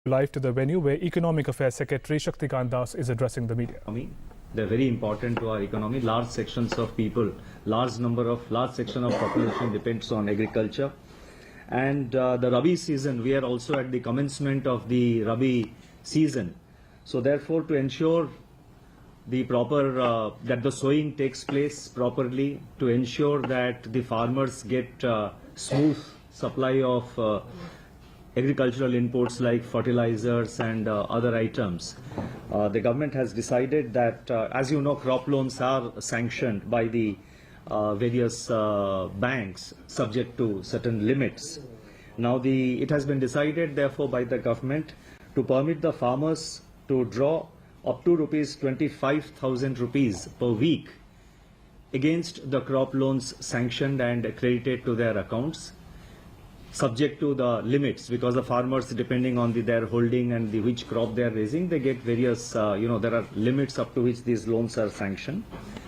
Live to the venue where Economic Affairs Secretary Shaktikant Das is addressing the media. They're very important to our economy. Large sections of people, large section of population depends on agriculture. And the Rabi season, we are also at the commencement of the Rabi season. So therefore, to ensure the proper that the sowing takes place properly, to ensure that the farmers get smooth supply of agricultural inputs like fertilizers and other items. The government has decided that, as you know, crop loans are sanctioned by the various banks subject to certain limits. Now, it has been decided, therefore, by the government to permit the farmers to draw up to ₹25,000 per week against the crop loans sanctioned and credited to their accounts, subject to the limits, because the farmers, depending on their holding and which crop they are raising, they get various, there are limits up to which these loans are sanctioned.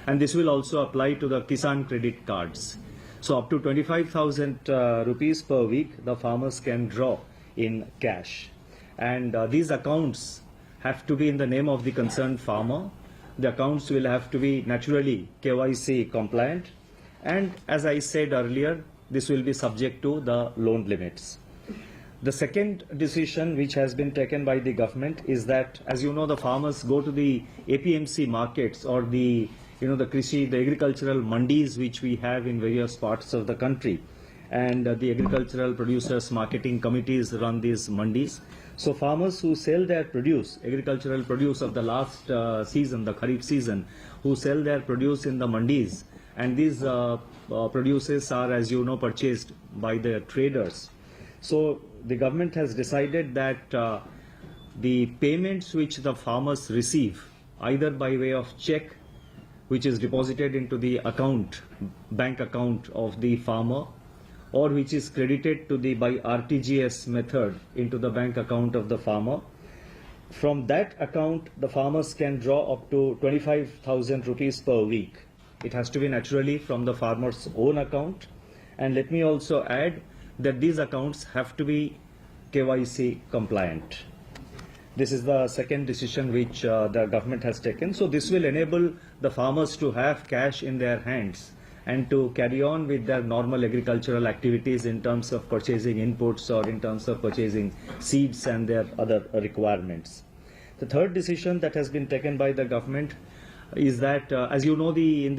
And this will also apply to the Kisan credit cards. So up to ₹25,000 per week, the farmers can draw in cash. And these accounts have to be in the name of the concerned farmer. The accounts will have to be naturally KYC compliant. And as I said earlier, this will be subject to the loan limits. The second decision which has been taken by the government is that, as you know, the farmers go to the APMC markets or the agricultural mandis which we have in various parts of the country, and the agricultural producers marketing committees run these mandis. So farmers who sell their produce, agricultural produce of the last season, the Kharif season, who sell their produce in the mandis, and these produces are, as you know, purchased by the traders. So the government has decided that the payments which the farmers receive, either by way of check, which is deposited into the bank account of the farmer, or which is credited to by RTGS method into the bank account of the farmer, from that account the farmers can draw up to ₹25,000 per week. It has to be naturally from the farmer's own account. And let me also add that these accounts have to be KYC compliant. This is the second decision which the government has taken. So this will enable the farmers to have cash in their hands and to carry on with their normal agricultural activities in terms of purchasing inputs or in terms of purchasing seeds and their other requirements. The third decision that has been taken by the government is that, as you know, we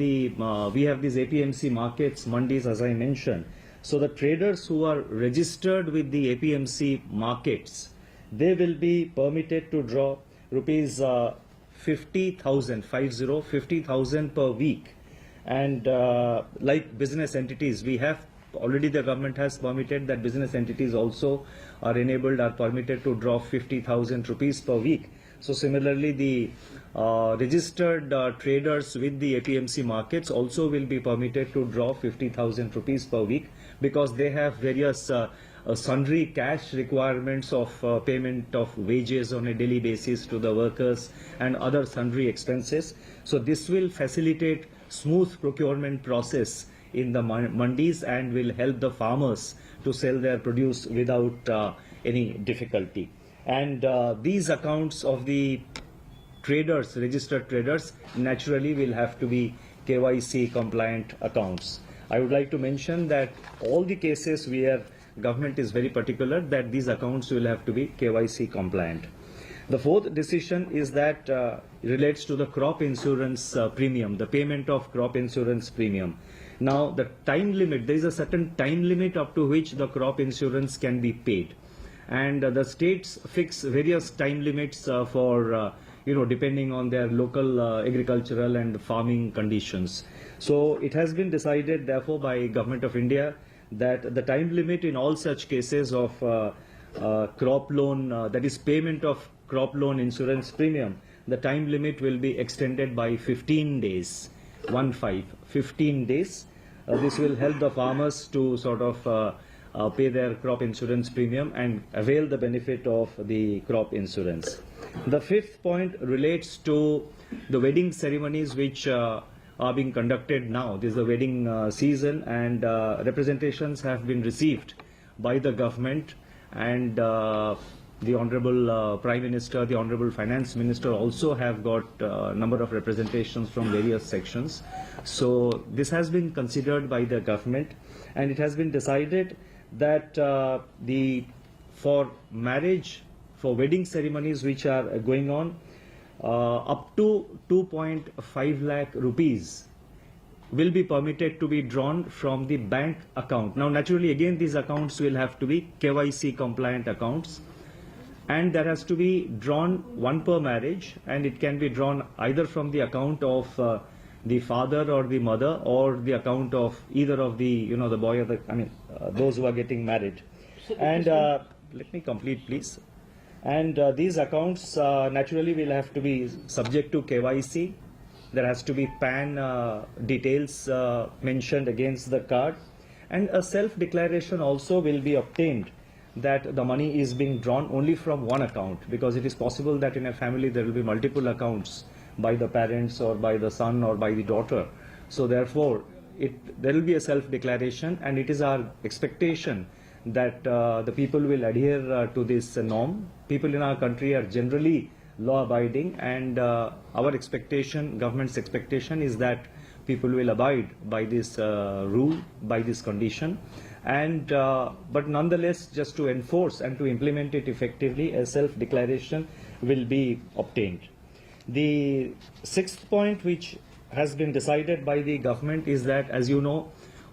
have these APMC markets, mandis, as I mentioned. So the traders who are registered with the APMC markets, they will be permitted to draw ₹50,000 per week. And like business entities, the government has permitted that business entities also are permitted to draw ₹50,000 per week. So similarly, the registered traders with the APMC markets also will be permitted to draw ₹50,000 per week, because they have various sundry cash requirements of payment of wages on a daily basis to the workers and other sundry expenses. So this will facilitate smooth procurement process in the mandis and will help the farmers to sell their produce without any difficulty. And these accounts of the traders, registered traders, naturally will have to be KYC compliant accounts. I would like to mention that all the cases where government is very particular that these accounts will have to be KYC compliant. The fourth decision is that relates to the crop insurance premium, the payment of crop insurance premium. Now, the time limit, there is a certain time limit up to which the crop insurance can be paid. And the states fix various time limits for, depending on their local agricultural and farming conditions. So it has been decided, therefore, by Government of India that the time limit in all such cases of crop loan, that is payment of crop loan insurance premium, the time limit will be extended by 15 days, 15 days. This will help the farmers to sort of pay their crop insurance premium and avail the benefit of the crop insurance. The fifth point relates to the wedding ceremonies which are being conducted now. This is the wedding season, and representations have been received by the government, and the Honorable Prime Minister, the Honorable Finance Minister also have got a number of representations from various sections. So this has been considered by the government, and it has been decided that for marriage, for wedding ceremonies which are going on, up to 2.5 lakh rupees will be permitted to be drawn from the bank account. Now, naturally, again, these accounts will have to be KYC compliant accounts, and there has to be drawn one per marriage, and it can be drawn either from the account of the father or the mother, or the account of either of the, the boy or those who are getting married. And let me complete, please. And these accounts naturally will have to be subject to KYC. There has to be PAN details mentioned against the card, and a self-declaration also will be obtained that the money is being drawn only from one account, because it is possible that in a family there will be multiple accounts by the parents or by the son or by the daughter. So therefore, there will be a self-declaration, and it is our expectation that the people will adhere to this norm. People in our country are generally law-abiding, and our expectation, government's expectation, is that people will abide by this rule, by this condition. And but nonetheless, just to enforce and to implement it effectively, a self-declaration will be obtained. The sixth point which has been decided by the government is that, as you know,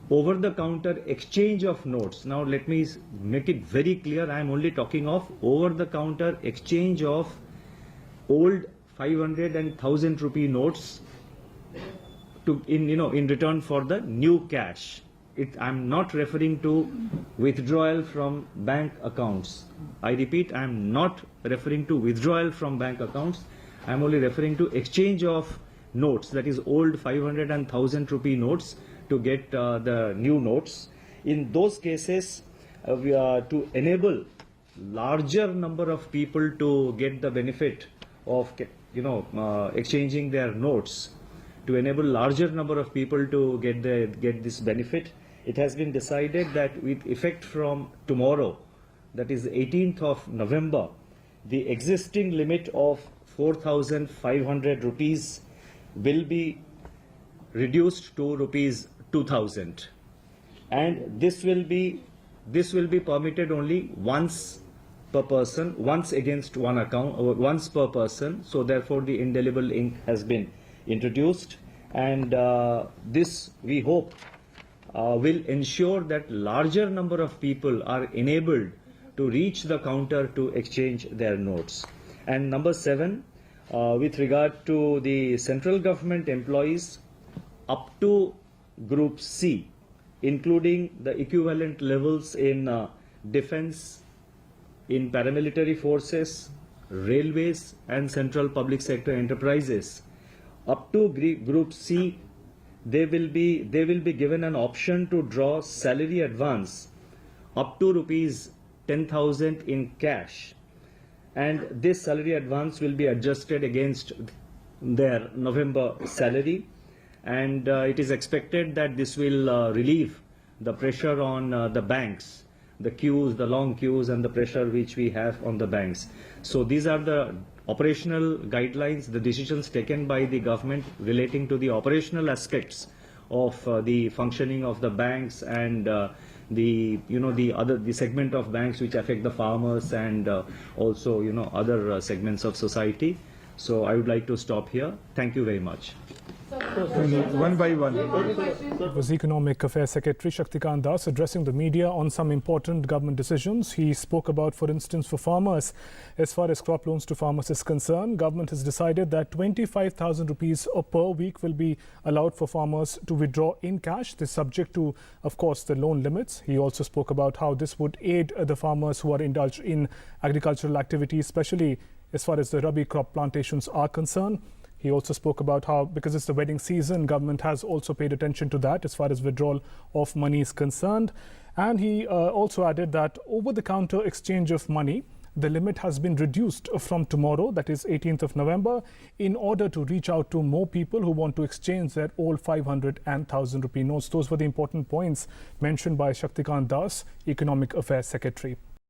over-the-counter exchange of notes. Now let me make it very clear, I am only talking of over-the-counter exchange of old 500 and 1000 rupee notes in return for the new cash. I'm not referring to withdrawal from bank accounts. I repeat, I'm not referring to withdrawal from bank accounts. I'm only referring to exchange of notes, that is old 500 and 1000 rupee notes, to get the new notes. In those cases, we are to enable larger number of people to get the benefit of exchanging their notes. To enable larger number of people to get this benefit, it has been decided that with effect from tomorrow, that is 18th of November, the existing limit of 4,500 rupees will be reduced to rupees 2,000, and this will be permitted only once per person, once against one account, or once per person. So therefore the indelible ink has been introduced, and this, we hope, will ensure that larger number of people are enabled to reach the counter to exchange their notes. And number 7, with regard to the central government employees up to Group C, including the equivalent levels in defense, in paramilitary forces, railways and central public sector enterprises, up to Group C, they will be given an option to draw salary advance up to rupees 10,000 in cash, and this salary advance will be adjusted against their November salary, and it is expected that this will relieve the pressure on the banks, the queues, the long queues, and the pressure which we have on the banks. So these are the operational guidelines, the decisions taken by the government relating to the operational aspects of the functioning of the banks, and the segment of banks which affect the farmers, and also other segments of society. So I would like to stop here. Thank you very much. One by one. It was Economic Affairs Secretary Shaktikant Das addressing the media on some important government decisions. He spoke about, for instance, for farmers, as far as crop loans to farmers is concerned, government has decided that 25,000 rupees per week will be allowed for farmers to withdraw in cash. This is subject to, of course, the loan limits. He also spoke about how this would aid the farmers who are indulged in agricultural activities, especially as far as the Rabi crop plantations are concerned. He also spoke about how, because it's the wedding season, government has also paid attention to that as far as withdrawal of money is concerned. And he also added that over-the-counter exchange of money, the limit has been reduced from tomorrow, that is 18th of November, in order to reach out to more people who want to exchange their old 500 and 1000 rupee notes. Those were the important points mentioned by Shaktikant Das, Economic Affairs Secretary.